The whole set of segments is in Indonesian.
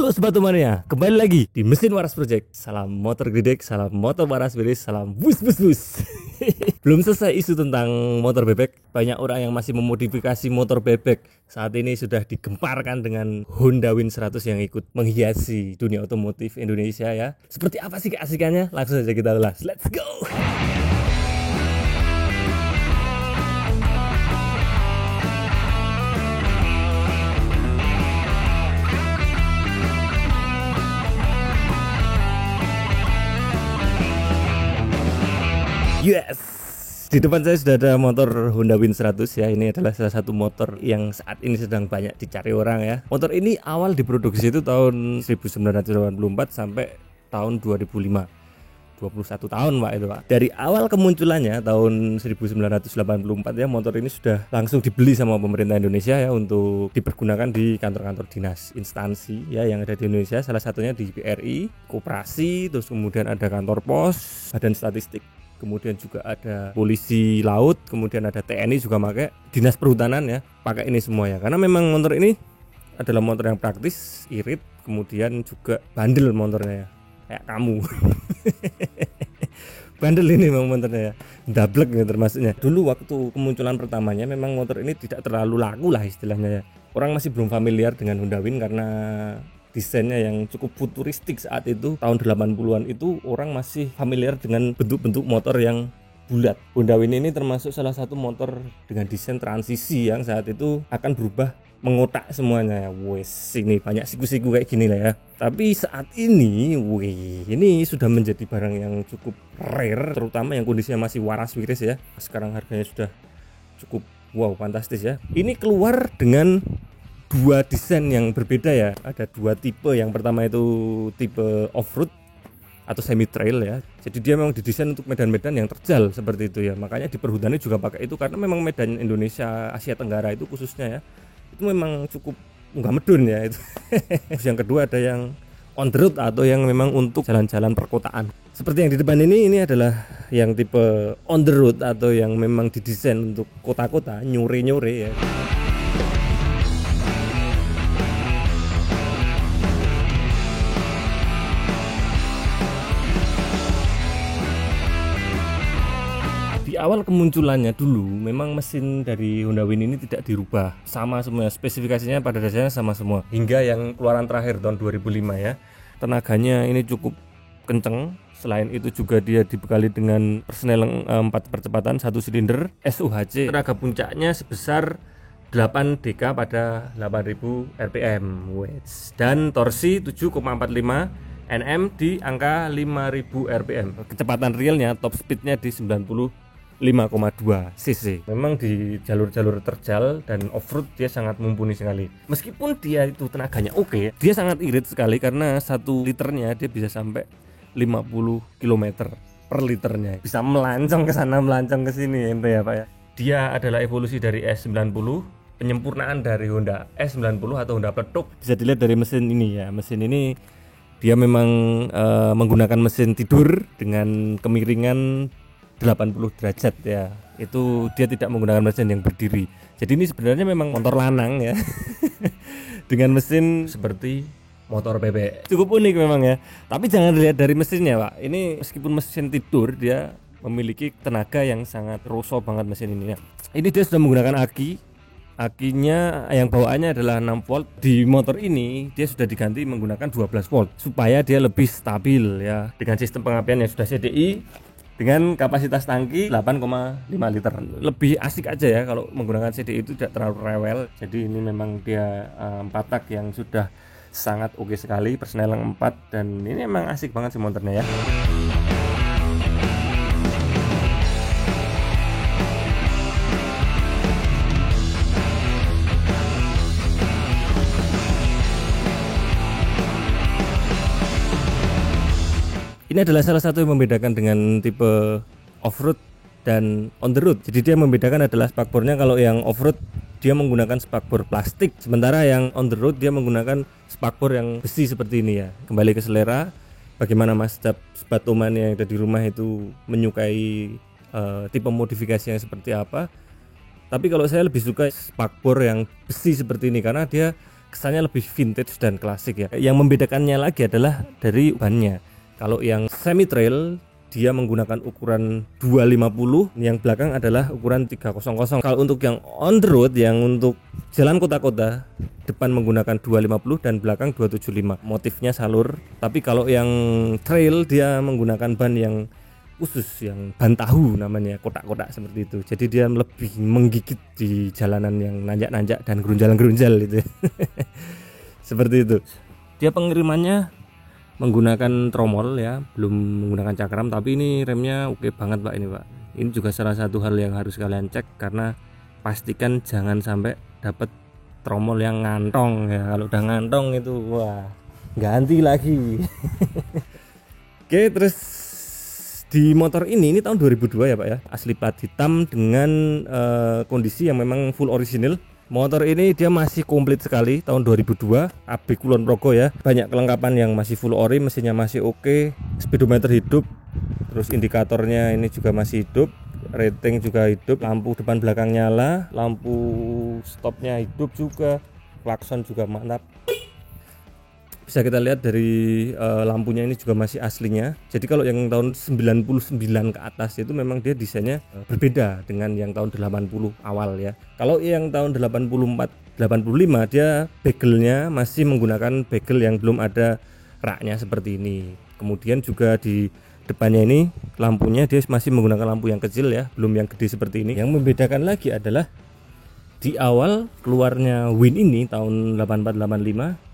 Halo Sobat Mania, kembali lagi di Mesin Waras Project. Salam motor gede, salam motor waras beres, salam bus. Belum selesai isu tentang motor bebek. Banyak orang yang masih memodifikasi motor bebek. Saat ini sudah digemparkan dengan Honda Win 100 yang ikut menghiasi dunia otomotif Indonesia ya. Seperti apa sih keasikannya? Langsung saja kita ulas. Let's go! Yes, di depan saya sudah ada motor Honda Win 100 ya. Ini adalah salah satu motor yang saat ini sedang banyak dicari orang ya. Motor ini awal diproduksi itu tahun 1984 sampai tahun 2005. 21 tahun Pak itu Pak. Dari awal kemunculannya tahun 1984 ya, motor ini sudah langsung dibeli sama pemerintah Indonesia ya untuk dipergunakan di kantor-kantor dinas instansi ya yang ada di Indonesia. Salah satunya di BRI, Koperasi, terus kemudian ada kantor pos, Badan Statistik. Kemudian juga ada polisi laut, kemudian ada TNI juga pakai, dinas perhutanan ya, pakai ini semua ya. Karena memang motor ini adalah motor yang praktis, irit, kemudian juga bandel motornya ya, kayak kamu. Bandel ini memang motornya ya, dablek ya termasuknya. Dulu waktu kemunculan pertamanya memang motor ini tidak terlalu laku lah istilahnya ya. Orang masih belum familiar dengan Honda Win karena desainnya yang cukup futuristik saat itu. Tahun 80-an itu orang masih familiar dengan bentuk-bentuk motor yang bulat. Honda Win ini termasuk salah satu motor dengan desain transisi yang saat itu akan berubah mengotak semuanya ya. Wes, ini banyak siku-siku kayak gini lah ya. Tapi saat ini, ini sudah menjadi barang yang cukup rare, terutama yang kondisinya masih waras wiris ya. Sekarang harganya sudah cukup wow, fantastis ya. Ini keluar dengan dua desain yang berbeda ya. Ada dua tipe. Yang pertama itu tipe off-road atau semi trail ya. Jadi dia memang didesain untuk medan-medan yang terjal seperti itu ya. Makanya di perhutani juga pakai itu karena memang medan Indonesia Asia Tenggara itu khususnya ya, itu memang cukup nggak medun ya itu. Terus yang kedua ada yang on the road atau yang memang untuk jalan-jalan perkotaan. Seperti yang di depan ini adalah yang tipe on the road atau yang memang didesain untuk kota-kota, nyore-nyore ya. Awal kemunculannya dulu memang mesin dari Honda Win ini tidak dirubah, sama semua, spesifikasinya pada dasarnya sama semua hingga yang keluaran terakhir tahun 2005 ya. Tenaganya ini cukup kenceng. Selain itu juga dia dibekali dengan persneling 4 percepatan 1 silinder SOHC. Tenaga puncaknya sebesar 8 dk pada 8000 rpm dan torsi 7,45 Nm di angka 5000 rpm. Kecepatan realnya top speednya di 5,2 cc. Memang di jalur-jalur terjal dan off-road dia sangat mumpuni sekali. Meskipun dia itu tenaganya oke, dia sangat irit sekali karena 1 liternya dia bisa sampai 50 km per liternya. Bisa melancong ke sana, melancong ke sini ya Pak ya. Dia adalah evolusi dari S90, penyempurnaan dari Honda S90 atau Honda Peletuk. Bisa dilihat dari mesin ini ya. Mesin ini dia memang menggunakan mesin tidur dengan kemiringan 80 derajat ya. Itu dia tidak menggunakan mesin yang berdiri. Jadi ini sebenarnya memang motor lanang ya. Dengan mesin seperti motor bebek. Cukup unik memang ya. Tapi jangan dilihat dari mesinnya Pak. Ini meskipun mesin tidur, dia memiliki tenaga yang sangat roso banget mesin ini ya. Ini dia sudah menggunakan akinya yang bawaannya adalah 6 volt. Di motor ini dia sudah diganti menggunakan 12 volt supaya dia lebih stabil ya. Dengan sistem pengapian yang sudah CDI dengan kapasitas tangki 8,5 liter. Lebih asik aja ya kalau menggunakan CDI itu tidak terlalu rewel. Jadi ini memang dia 4 tak yang sudah sangat oke sekali, persneling 4, dan ini memang asik banget sih motornya ya. Ini adalah salah satu yang membedakan dengan tipe off-road dan on the road. Jadi dia membedakan adalah spakbornya. Kalau yang off-road dia menggunakan spakbor plastik, sementara yang on the road dia menggunakan spakbor yang besi seperti ini ya. Kembali ke selera, bagaimana Mas Sobat Oman yang ada di rumah itu menyukai tipe modifikasi yang seperti apa. Tapi kalau saya lebih suka spakbor yang besi seperti ini karena dia kesannya lebih vintage dan klasik ya. Yang membedakannya lagi adalah dari bannya. Kalau yang semi trail dia menggunakan ukuran 250, yang belakang adalah ukuran 300. Kalau untuk yang on the road, yang untuk jalan kota-kota, depan menggunakan 250 dan belakang 275. Motifnya salur. Tapi kalau yang trail dia menggunakan ban yang khusus, yang ban tahu namanya, kotak-kotak seperti itu. Jadi dia lebih menggigit di jalanan yang nanjak-nanjak dan gerunjal-gerunjal gitu. Seperti itu. Dia pengirimannya menggunakan tromol ya, belum menggunakan cakram, tapi ini remnya oke banget Pak ini Pak. Ini juga salah satu hal yang harus kalian cek, karena pastikan jangan sampai dapat tromol yang ngantong ya. Kalau udah ngantong itu wah, ganti lagi. Oke, terus di motor ini tahun 2002 ya Pak ya, asli plat hitam dengan kondisi yang memang full original. Motor ini dia masih komplit sekali, tahun 2002, AB Kulon Progo ya. Banyak kelengkapan yang masih full ori, mesinnya masih oke, speedometer hidup, terus indikatornya ini juga masih hidup, rating juga hidup, lampu depan belakang nyala, lampu stopnya hidup juga, klakson juga mantap. Bisa kita lihat dari lampunya ini juga masih aslinya. Jadi kalau yang tahun 99 ke atas itu memang dia desainnya berbeda dengan yang tahun 80 awal ya. Kalau yang tahun 84 85 dia begelnya masih menggunakan begel yang belum ada raknya seperti ini. Kemudian juga di depannya ini lampunya dia masih menggunakan lampu yang kecil ya, belum yang gede seperti ini. Yang membedakan lagi adalah di awal keluarnya Win ini tahun 84 85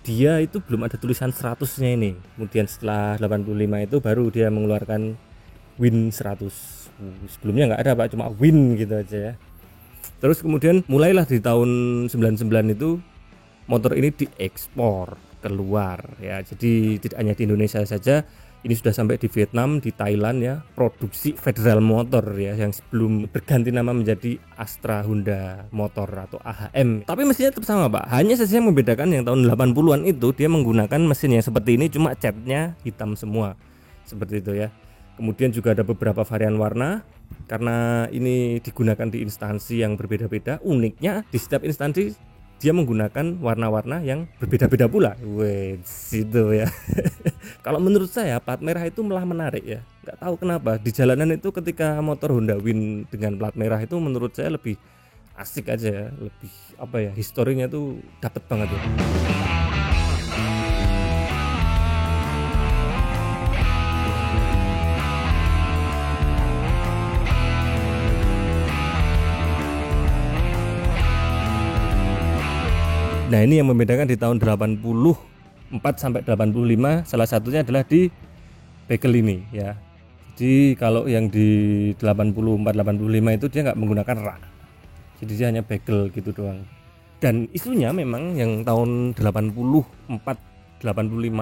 dia itu belum ada tulisan 100-nya ini. Kemudian setelah 85 itu baru dia mengeluarkan Win 100. Sebelumnya nggak ada Pak, cuma Win gitu aja ya. Terus kemudian mulailah di tahun 99 itu motor ini diekspor keluar ya. Jadi tidak hanya di Indonesia saja, ini sudah sampai di Vietnam, di Thailand ya, produksi Federal Motor ya, yang sebelum berganti nama menjadi Astra Honda Motor atau AHM. Tapi mesinnya tetap sama Pak, hanya saja yang membedakan yang tahun 80-an itu dia menggunakan mesin yang seperti ini, cuma catnya hitam semua seperti itu ya. Kemudian juga ada beberapa varian warna, karena ini digunakan di instansi yang berbeda-beda. Uniknya di setiap instansi dia menggunakan warna-warna yang berbeda-beda pula. Wih, situ ya. Kalau menurut saya plat merah itu malah menarik ya. Nggak tahu kenapa di jalanan itu ketika motor Honda Win dengan plat merah itu menurut saya lebih asik aja ya, lebih apa ya, historinya tuh dapet banget ya. Nah ini yang membedakan di tahun 84 sampai 85, salah satunya adalah di begel ini ya. Jadi kalau yang di 84-85 itu dia nggak menggunakan rak, jadi dia hanya begel gitu doang. Dan isunya memang yang tahun 84-85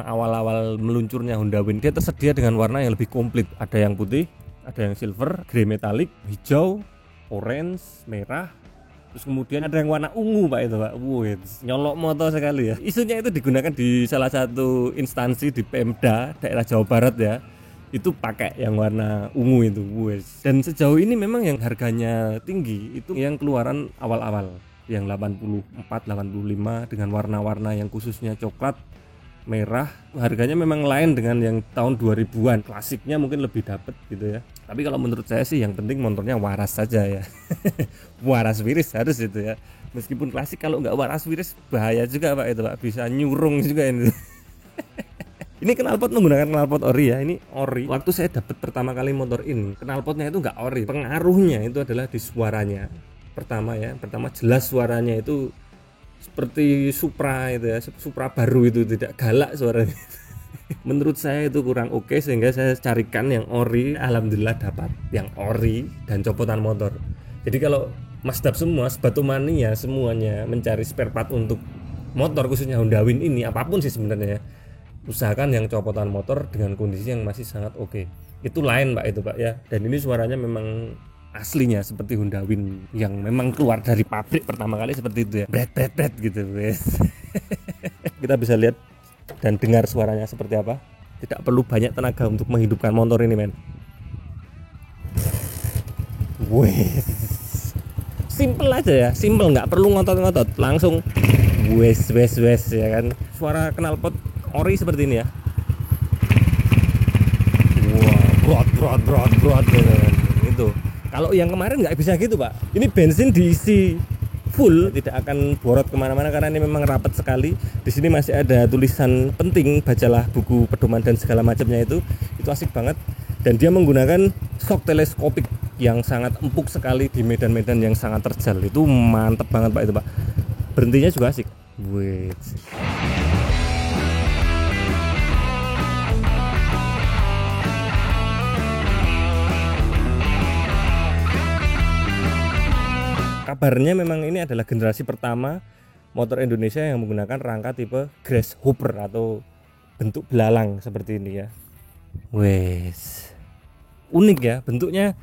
awal-awal meluncurnya Honda Win, dia tersedia dengan warna yang lebih komplit. Ada yang putih, ada yang silver, grey metallic, hijau, orange, merah. Terus kemudian ada yang warna ungu Pak itu Pak. Wuh, nyolok motor sekali ya. Isunya itu digunakan di salah satu instansi di Pemda daerah Jawa Barat ya. Itu pakai yang warna ungu itu. Wuh. Dan sejauh ini memang yang harganya tinggi itu yang keluaran awal-awal, yang 84, 85 dengan warna-warna yang khususnya coklat, merah, harganya memang lain dengan yang tahun 2000-an. Klasiknya mungkin lebih dapet gitu ya. Tapi kalau menurut saya sih yang penting motornya waras saja ya. Waras wiris harus itu ya. Meskipun klasik kalau nggak waras wiris bahaya juga Pak itu Pak, bisa nyurung juga ini. Ini knalpot menggunakan knalpot ori ya, ini ori. Waktu saya dapat pertama kali motor ini, knalpotnya itu nggak ori. Pengaruhnya itu adalah di suaranya. Pertama jelas suaranya itu seperti Supra itu ya, Supra baru itu, tidak galak suaranya. Menurut saya itu kurang oke, sehingga saya carikan yang ori. Alhamdulillah dapat yang ori dan copotan motor. Jadi kalau Masdab semua, Sebatu Mania semuanya mencari spare part untuk motor khususnya Honda Win ini, apapun sih sebenarnya, usahakan yang copotan motor dengan kondisi yang masih sangat oke. Itu lain Pak itu Pak ya. Dan ini suaranya memang aslinya seperti Honda Win yang memang keluar dari pabrik pertama kali seperti itu ya, bret gitu wes. Kita bisa lihat dan dengar suaranya seperti apa. Tidak perlu banyak tenaga untuk menghidupkan motor ini men. Wes, simple aja ya, simple, nggak perlu ngotot-ngotot, langsung wes ya kan. Suara knalpot ori seperti ini ya. Wah, brot gitu kan. Itu. Kalau yang kemarin nggak bisa gitu Pak. Ini bensin diisi full, tidak akan borot kemana-mana karena ini memang rapat sekali. Di sini masih ada tulisan penting, bacalah buku pedoman dan segala macamnya itu asik banget. Dan dia menggunakan shock teleskopik yang sangat empuk sekali di medan-medan yang sangat terjal. Itu mantep banget Pak itu Pak. Berhentinya juga asik. Wait. Kabarnya memang ini adalah generasi pertama motor Indonesia yang menggunakan rangka tipe grasshopper atau bentuk belalang seperti ini ya. Wes, unik ya bentuknya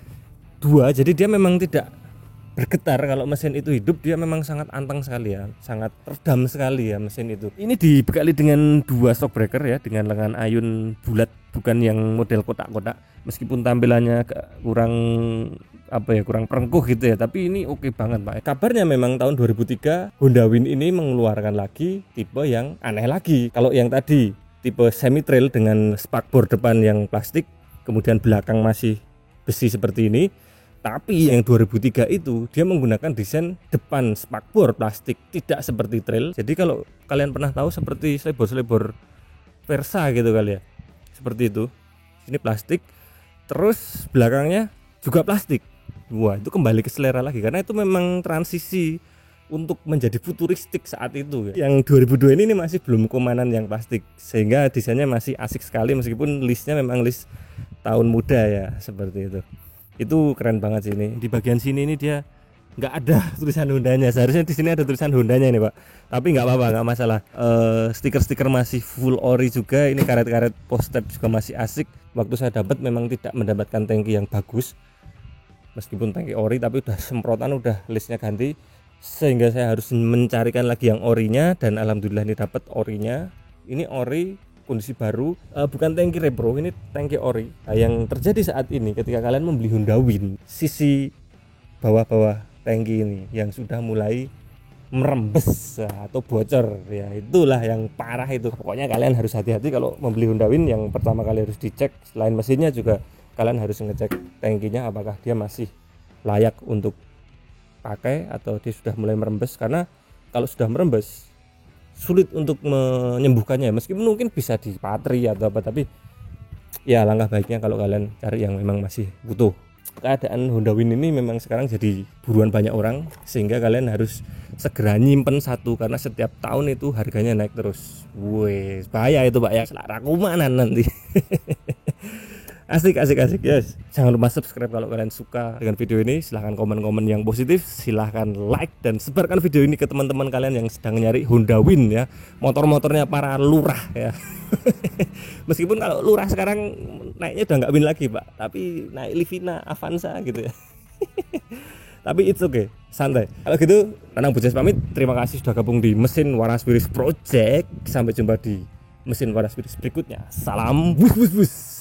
dua, jadi dia memang tidak bergetar. Kalau mesin itu hidup dia memang sangat anteng sekali ya, sangat redam sekali ya mesin itu. Ini dibekali dengan dua shock breaker ya, dengan lengan ayun bulat, bukan yang model kotak-kotak. Meskipun tampilannya kurang kurang perengkuh gitu ya, tapi ini oke banget Pak. Kabarnya memang tahun 2003 Honda Win ini mengeluarkan lagi tipe yang aneh lagi. Kalau yang tadi tipe semi trail dengan spakbor depan yang plastik, kemudian belakang masih besi seperti ini. Tapi yang 2003 itu dia menggunakan desain depan spakbor plastik, tidak seperti trail. Jadi kalau kalian pernah tahu seperti selebor Versa gitu kali ya, seperti itu. Ini plastik, terus belakangnya juga plastik. Wah, itu kembali ke selera lagi karena itu memang transisi untuk menjadi futuristik saat itu. Yang 2002 ini masih belum komanan yang plastik, sehingga desainnya masih asik sekali meskipun listnya memang list tahun muda ya, seperti itu. Itu keren banget sih ini. Di bagian sini ini dia nggak ada tulisan Hondanya. Seharusnya di sini ada tulisan Hondanya ini Pak. Tapi nggak apa-apa, nggak masalah. Stiker-stiker masih full ori juga. Ini karet-karet post-step juga masih asik. Waktu saya dapat memang tidak mendapatkan tangki yang bagus. Meskipun tangki ori, tapi udah semprotan, udah listnya ganti, sehingga saya harus mencarikan lagi yang orinya. Dan alhamdulillah ini dapat orinya. Ini ori kondisi baru, bukan tangki repro, ini tangki ori. Nah, yang terjadi saat ini ketika kalian membeli Honda Win, sisi bawah-bawah tangki ini yang sudah mulai merembes atau bocor ya, itulah yang parah itu. Pokoknya kalian harus hati-hati kalau membeli Honda Win. Yang pertama kali harus dicek selain mesinnya juga kalian harus ngecek tangkinya apakah dia masih layak untuk pakai atau dia sudah mulai merembes. Karena kalau sudah merembes sulit untuk menyembuhkannya, meskipun mungkin bisa dipatri atau apa, tapi ya langkah baiknya kalau kalian cari yang memang masih butuh. Keadaan Honda Win ini memang sekarang jadi buruan banyak orang, sehingga kalian harus segera nyimpen satu karena setiap tahun itu harganya naik terus. Wih, bahaya itu Pak ya, selera kumanan nanti. Asik yes. Jangan lupa subscribe kalau kalian suka dengan video ini. Silahkan komen-komen yang positif, silahkan like dan sebarkan video ini ke teman-teman kalian yang sedang nyari Honda Win ya, motor-motornya para lurah ya. Meskipun kalau lurah sekarang naiknya udah nggak Win lagi Pak, tapi naik Livina, Avanza gitu ya. Tapi it's okay, santai. Kalau gitu Nanang Bujas pamit. Terima kasih sudah gabung di Mesin Waras Wiris Project. Sampai jumpa di Mesin Waras Wiris berikutnya. Salam bus.